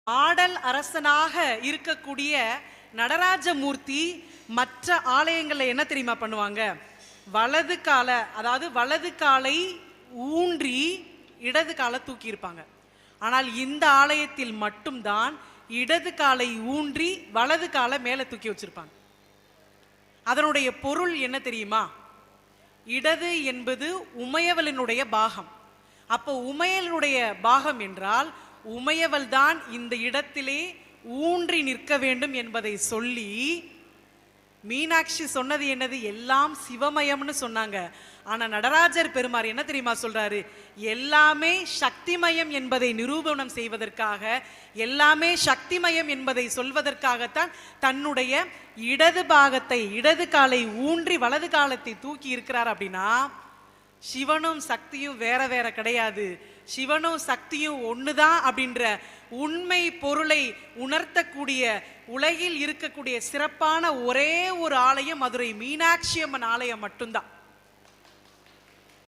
ஆடல் அரசனாக இருக்கக்கூடிய நடராஜமூர்த்தி மற்ற ஆலயங்கள்ல என்ன தெரியுமா பண்ணுவாங்க? வலது காலை ஊன்றி இடது காலை தூக்கி இருப்பாங்க. ஆனால் இந்த ஆலயத்தில் மட்டும்தான் இடது காலை ஊன்றி வலது காலை மேல தூக்கி வச்சிருப்பாங்க. அதனுடைய பொருள் என்ன தெரியுமா? இடது என்பது உமையவளினுடைய பாகம். அப்போ உமையலுடைய பாகம் என்றால் உமையவள் தான் இந்த இடத்திலே ஊன்றி நிற்க வேண்டும் என்பதை சொல்லி மீனாட்சி சொன்னது என்னது? எல்லாம் சிவமயம்னு சொன்னாங்க. ஆனா நடராஜர் பெருமார் என்ன தெரியுமா சொல்றாரு? எல்லாமே சக்திமயம் என்பதை நிரூபணம் செய்வதற்காக, எல்லாமே சக்திமயம் என்பதை சொல்வதற்காகத்தான் தன்னுடைய இடது காலை ஊன்றி வலது காலத்தை தூக்கி இருக்கிறார். அப்படின்னா சிவனும் சக்தியும் வேற வேற கிடையாது, சிவனும் சக்தியும் ஒண்ணுதான் அப்படின்ற உண்மை பொருளை உணர்த்தக்கூடிய உலகில் இருக்கக்கூடிய சிறப்பான ஒரே ஒரு ஆலயம் மதுரை மீனாட்சி அம்மன் ஆலயம் மட்டும்தான்.